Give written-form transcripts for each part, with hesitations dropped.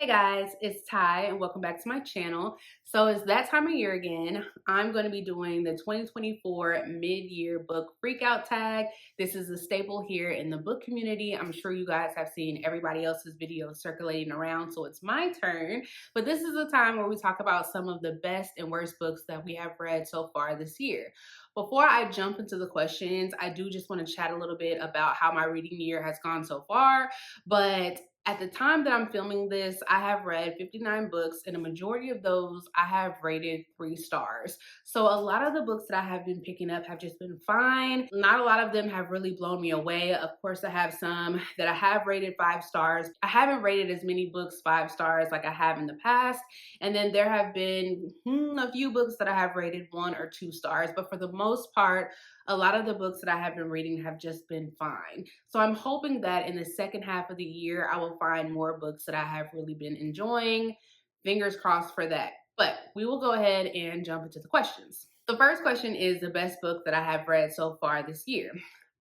Hey guys, it's Ty and welcome back to my channel. So it's that time of year again. I'm going to be doing the 2024 mid-year book freakout tag. This is a staple here in the book community. I'm sure you guys have seen everybody else's videos circulating around, so it's my turn. But this is a time where we talk about some of the best and worst books that we have read so far this year. Before I jump into the questions, I do just want to chat a little bit about how my reading year has gone so far. But at the time that I'm filming this, I have read 59 books, and a majority of those I have rated 3 stars. So a lot of the books that I have been picking up have just been fine. Not a lot of them have really blown me away. Of course, I have some that I have rated 5 stars. I haven't rated as many books 5 stars like I have in the past. And then there have been a few books that I have rated 1 or 2 stars. But for the most part, a lot of the books that I have been reading have just been fine. So I'm hoping that in the second half of the year, I will find more books that I have really been enjoying. Fingers crossed for that. But we will go ahead and jump into the questions. The first question is the best book that I have read so far this year.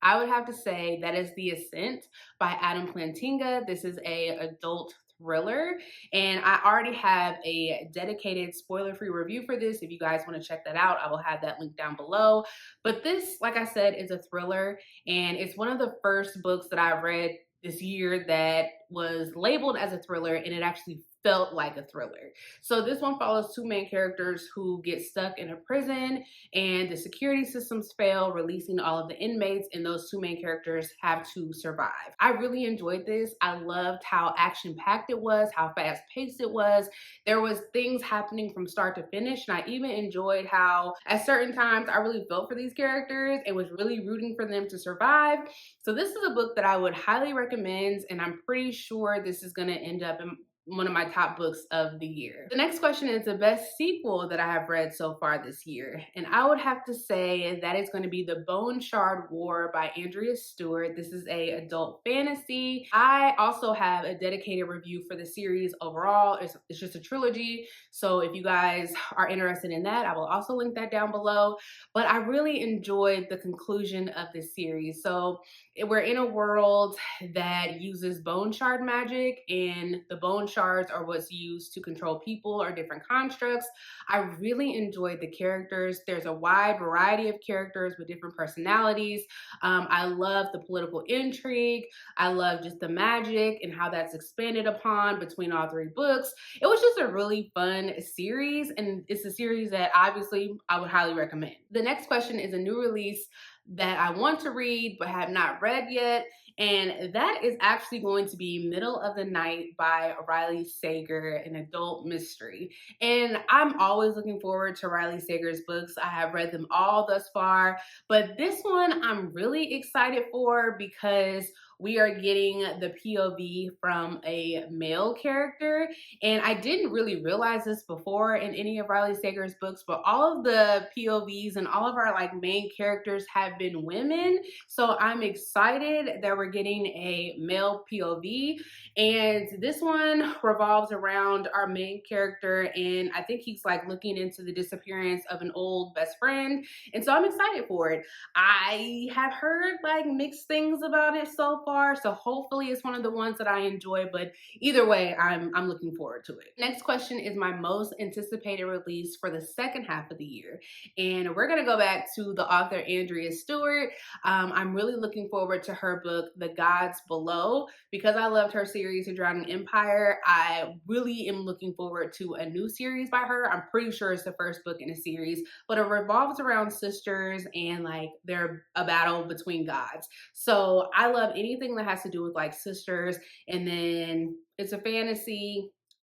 I would have to say that is The Ascent by Adam Plantinga. This is a adult thriller, and I already have a dedicated spoiler-free review for this. If you guys want to check that out, I will have that link down below. But this, like I said, is a thriller, and it's one of the first books that I read this year that was labeled as a thriller, and it actually felt like a thriller. So this one follows 2 main characters who get stuck in a prison, and the security systems fail, releasing all of the inmates, and those 2 main characters have to survive. I really enjoyed this. I loved how action-packed it was, how fast-paced it was. There was things happening from start to finish, and I even enjoyed how at certain times I really felt for these characters and was really rooting for them to survive. So this is a book that I would highly recommend, and I'm pretty sure this is going to end up in one of my top books of the year. The next question is the best sequel that I have read so far this year. And I would have to say that is going to be The Bone Shard War by Andrea Stewart. This is a adult fantasy. I also have a dedicated review for the series overall. It's just a trilogy. So if you guys are interested in that, I will also link that down below. But I really enjoyed the conclusion of this series. So we're in a world that uses bone shard magic, and the bone shards are what's used to control people or different constructs. I really enjoyed the characters. There's a wide variety of characters with different personalities. I love the political intrigue. I love just the magic and how that's expanded upon between all 3 books. It was just a really fun series, and it's a series that obviously I would highly recommend. The next question is a new release that I want to read but have not read yet, and that is actually going to be Middle of the Night by Riley Sager, an adult mystery. And I'm always looking forward to Riley Sager's books. I have read them all thus far, but this one I'm really excited for because we are getting the POV from a male character. And I didn't really realize this before in any of Riley Sager's books, but all of the POVs and all of our main characters have been women. So I'm excited that we're getting a male POV. And this one revolves around our main character, and I think he's looking into the disappearance of an old best friend. And so I'm excited for it. I have heard mixed things about it so far, so hopefully it's one of the ones that I enjoy, but either way, I'm looking forward to it. Next question is my most anticipated release for the second half of the year, and we're gonna go back to the author Andrea Stewart. I'm really looking forward to her book The Gods Below. Because I loved her series The Drowning Empire, I really am looking forward to a new series by her. I'm pretty sure it's the first book in a series, but it revolves around sisters and they're a battle between gods. So I love anything that has to do with sisters, and then it's a fantasy.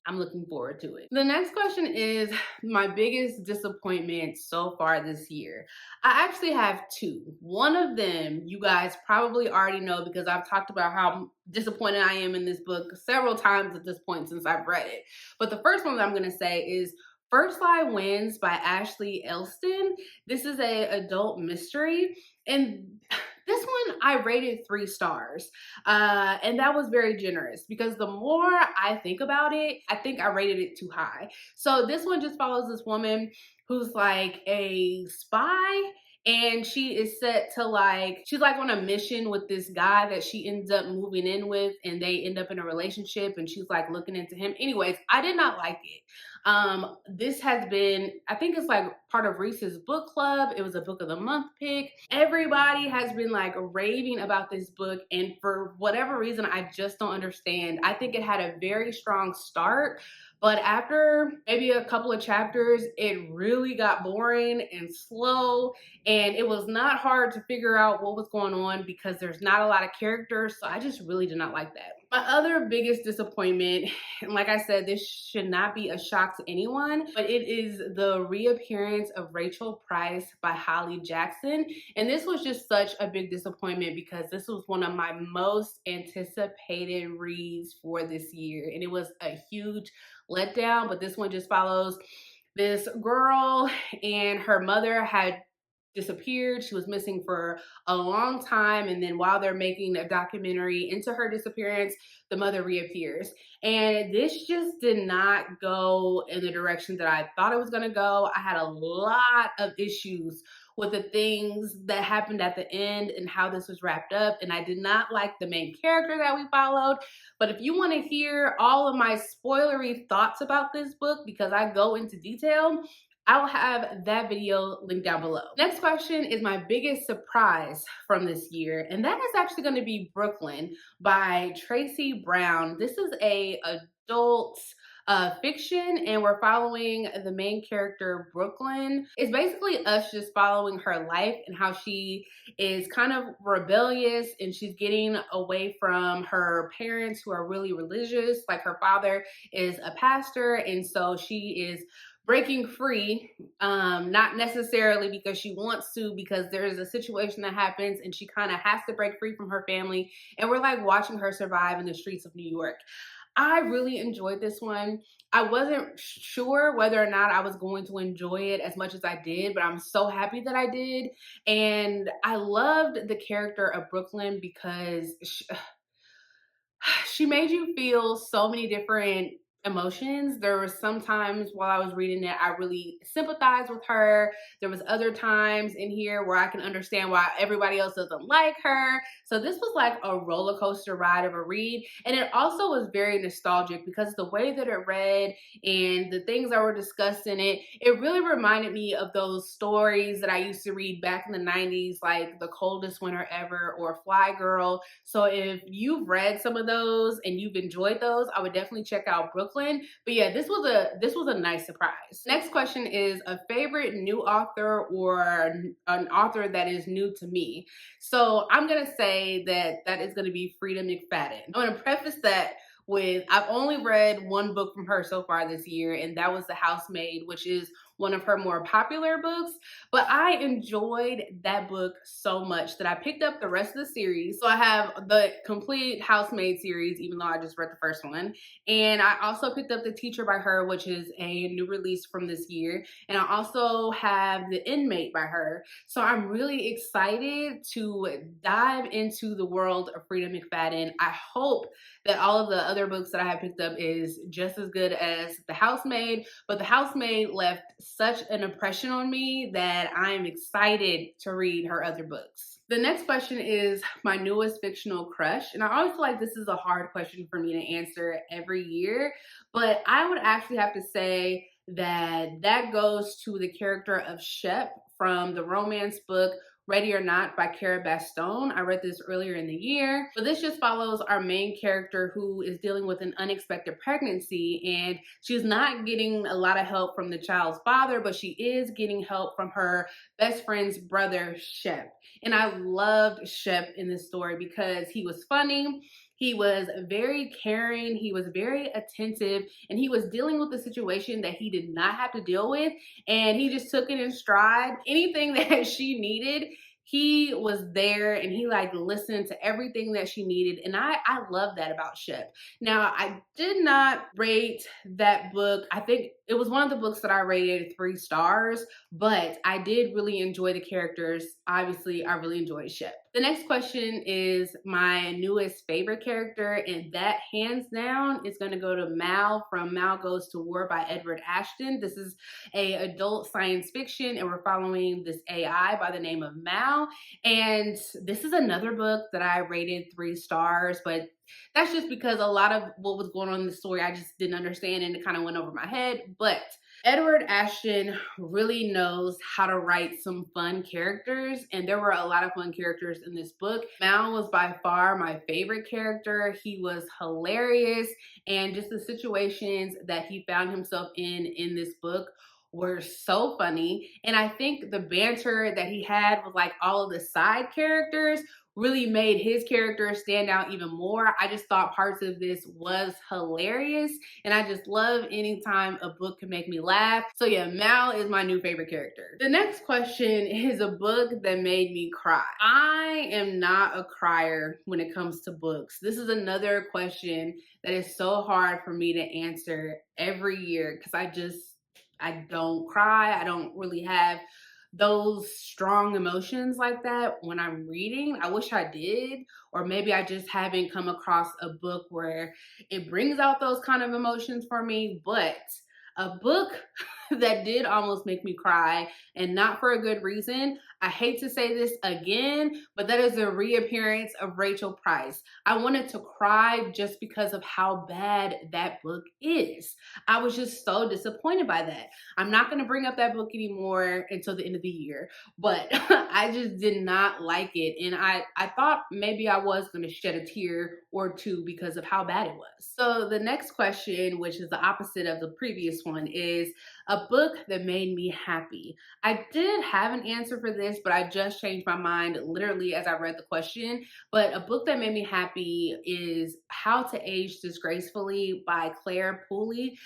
I'm looking forward to it. The next question is my biggest disappointment so far this year. I actually have 2. One of them you guys probably already know because I've talked about how disappointed I am in this book several times at this point since I've read it. But the first one that I'm going to say is First Lie Wins by Ashley Elston. This is a adult mystery, and this one I rated 3 stars, and that was very generous because the more I think about it, I think I rated it too high. So this one just follows this woman who's a spy, and she is set to like, she's like on a mission with this guy that she ends up moving in with, and they end up in a relationship, and she's like looking into him. Anyways, I did not like it. This has been, I think it's like part of Reese's book club. It was a book of the month pick. Everybody has been like raving about this book, and for whatever reason, I just don't understand. I think it had a very strong start, but after maybe a couple of chapters, it really got boring and slow, and it was not hard to figure out what was going on because there's not a lot of characters, so I just really did not like that. My other biggest disappointment, and like I said, this should not be a shock to anyone, but it is the reappearance of Rachel Price by Holly Jackson. And this was just such a big disappointment because this was one of my most anticipated reads for this year, and it was a huge letdown. But this one just follows this girl, and her mother had disappeared. She was missing for a long time, and then while they're making a documentary into her disappearance, the mother reappears. And this just did not go in the direction that I thought it was going to go. I had a lot of issues with the things that happened at the end and how this was wrapped up, and I did not like the main character that we followed. But if you want to hear all of my spoilery thoughts about this book, because I go into detail, I'll have that video linked down below. Next question is my biggest surprise from this year, and that is actually going to be Brooklyn by Tracy Brown. This is a adult fiction, and we're following the main character, Brooklyn. It's basically us just following her life and how she is kind of rebellious, and she's getting away from her parents who are really religious. Like, her father is a pastor, and so she is breaking free, not necessarily because she wants to, because there's a situation that happens and she kind of has to break free from her family, and we're like watching her survive in the streets of New York. I really enjoyed this one. I wasn't sure whether or not I was going to enjoy it as much as I did, but I'm so happy that I did. And I loved the character of Brooklyn because she made you feel so many different emotions. There were some times while I was reading it, I really sympathized with her. There was other times in here where I can understand why everybody else doesn't like her. So this was like a roller coaster ride of a read. And it also was very nostalgic because the way that it read and the things that were discussed in it, it really reminded me of those stories that I used to read back in the 90s, like The Coldest Winter Ever or Fly Girl. So if you've read some of those and you've enjoyed those, I would definitely check out Brooklyn. But yeah, this was a nice surprise. Next question is a favorite new author or an author that is new to me. So I'm gonna say that is gonna be Frida McFadden. I'm gonna preface that with, I've only read one book from her so far this year, and that was The Housemaid, which is one of her more popular books. But I enjoyed that book so much that I picked up the rest of the series. So I have the complete Housemaid series, even though I just read the first one. And I also picked up The Teacher by her, which is a new release from this year. And I also have The Inmate by her. So I'm really excited to dive into the world of Frida McFadden. I hope that all of the other books that I have picked up is just as good as The Housemaid, but The Housemaid left such an impression on me that I'm excited to read her other books. The next question is my newest fictional crush, and I always feel like this is a hard question for me to answer every year, but I would actually have to say that goes to the character of Shep from the romance book Ready or Not by Cara Bastone. I read this earlier in the year. But this just follows our main character who is dealing with an unexpected pregnancy, and she's not getting a lot of help from the child's father, but she is getting help from her best friend's brother, Shep. And I loved Shep in this story because he was funny, he was very caring, he was very attentive, and he was dealing with a situation that he did not have to deal with, and he just took it in stride. Anything that she needed, he was there, and he like listened to everything that she needed, and I love that about Shep. Now, I did not rate that book. I think it was one of the books that I rated 3 stars, but I did really enjoy the characters obviously I really enjoyed Shep. The next question is my newest favorite character, and that hands down is going to go to Mal from Mal Goes to War by Edward Ashton. This is a adult science fiction, and we're following this AI by the name of Mal. And this is another book that I rated 3 stars, but that's just because a lot of what was going on in the story I just didn't understand, and it kind of went over my head. But Edward Ashton really knows how to write some fun characters, and there were a lot of fun characters in this book. Mal was by far my favorite character. He was hilarious, and just the situations that he found himself in this book were so funny. And I think the banter that he had with like all of the side characters really made his character stand out even more. I just thought parts of this was hilarious, and I just love anytime a book can make me laugh. So yeah, Mal is my new favorite character. The next question is a book that made me cry. I am not a crier when it comes to books. This is another question that is so hard for me to answer every year because I don't cry. I don't really have those strong emotions like that when I'm reading. I wish I did, or maybe I just haven't come across a book where it brings out those kind of emotions for me. But a book that did almost make me cry, and not for a good reason. I hate to say this again, but that is the reappearance of Rachel Price. I wanted to cry just because of how bad that book is. I was just so disappointed by that. I'm not going to bring up that book anymore until the end of the year, but I just did not like it. And I thought maybe I was going to shed a tear or two because of how bad it was. So the next question, which is the opposite of the previous one, is a book that made me happy. I did have an answer for this, but I just changed my mind literally as I read the question. But a book that made me happy is How to Age Disgracefully by Claire Pooley.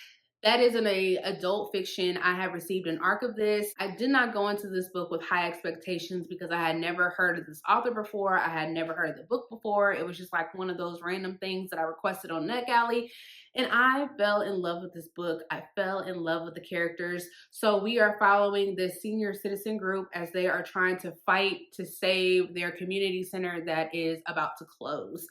That is an adult fiction. I have received an ARC of this. I did not go into this book with high expectations because I had never heard of this author before. I had never heard of the book before. It was just like one of those random things that I requested on NetGalley. And I fell in love with this book. I fell in love with the characters. So we are following this senior citizen group as they are trying to fight to save their community center that is about to close.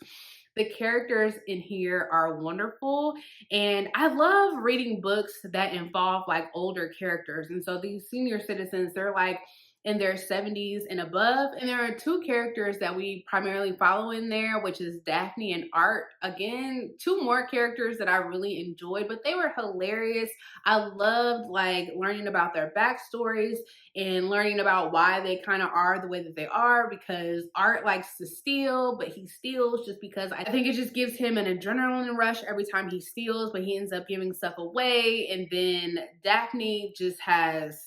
The characters in here are wonderful, and I love reading books that involve like older characters. And so these senior citizens, they're like in their 70s and above. And there are 2 characters that we primarily follow in there, which is Daphne and Art. Again, 2 more characters that I really enjoyed, but they were hilarious. I loved like learning about their backstories and learning about why they kind of are the way that they are, because Art likes to steal, but he steals just because I think it just gives him an adrenaline rush every time he steals, but he ends up giving stuff away. And then Daphne just has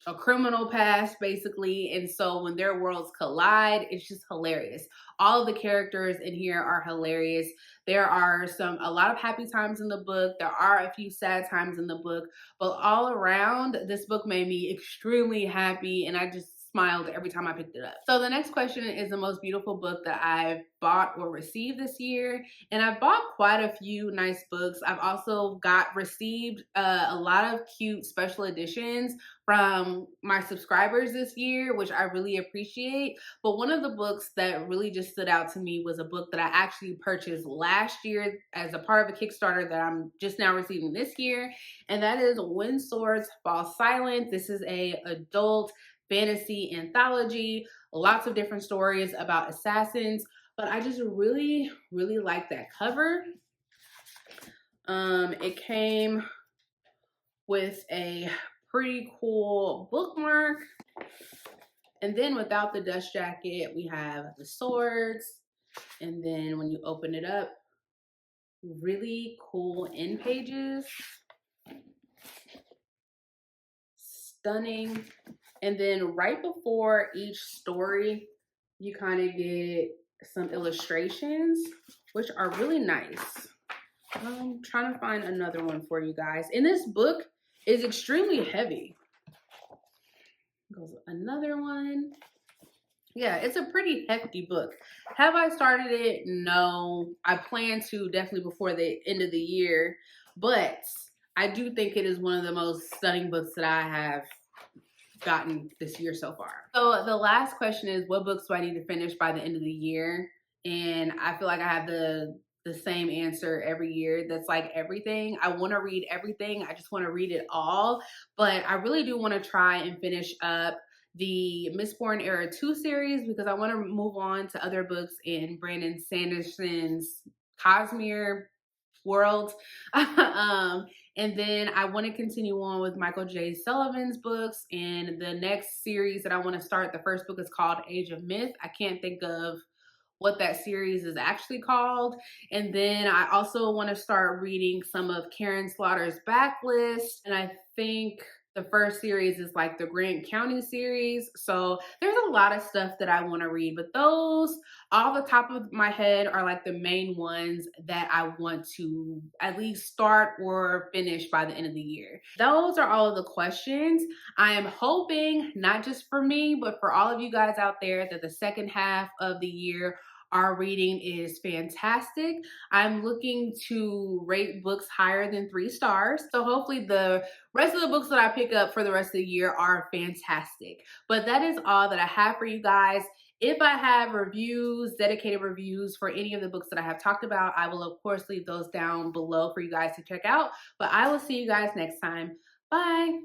a criminal past basically, and so when their worlds collide, it's just hilarious. All of the characters in here are hilarious. There are a lot of happy times in the book. There are a few sad times in the book, but all around, this book made me extremely happy, and I just smiled every time I picked it up. So the next question is the most beautiful book that I've bought or received this year. And I've bought quite a few nice books. I've also received a lot of cute special editions from my subscribers this year, which I really appreciate. But one of the books that really just stood out to me was a book that I actually purchased last year as a part of a Kickstarter that I'm just now receiving this year. And that is When Swords Fall Silent. This is an adult fantasy anthology, lots of different stories about assassins, but I just really, really like that cover. It came with a pretty cool bookmark, and then without the dust jacket, we have the swords, and then when you open it up, really cool end pages, stunning. And then right before each story, you kind of get some illustrations, which are really nice. I'm trying to find another one for you guys. And this book is extremely heavy. Goes another one. Yeah, it's a pretty hefty book. Have I started it? No. I plan to definitely before the end of the year, but I do think it is one of the most stunning books that I have gotten this year so far. So the last question is, what books do I need to finish by the end of the year? And I feel like I have the same answer every year. That's like everything. I want to read everything. I just want to read it all. But I really do want to try and finish up the Mistborn Era 2 series because I want to move on to other books in Brandon Sanderson's Cosmere world. And then I want to continue on with Michael J. Sullivan's books. And the next series that I want to start, the first book is called Age of Myth. I can't think of what that series is actually called. And then I also want to start reading some of Karen Slaughter's backlist. And I think the first series is like the Grant County series. So there's a lot of stuff that I want to read, but those off the top of my head are like the main ones that I want to at least start or finish by the end of the year. Those are all of the questions. I am hoping, not just for me, but for all of you guys out there, that the second half of the year our reading is fantastic. I'm looking to rate books higher than 3 stars. So hopefully the rest of the books that I pick up for the rest of the year are fantastic. But that is all that I have for you guys. If I have reviews, dedicated reviews for any of the books that I have talked about, I will of course leave those down below for you guys to check out. But I will see you guys next time. Bye.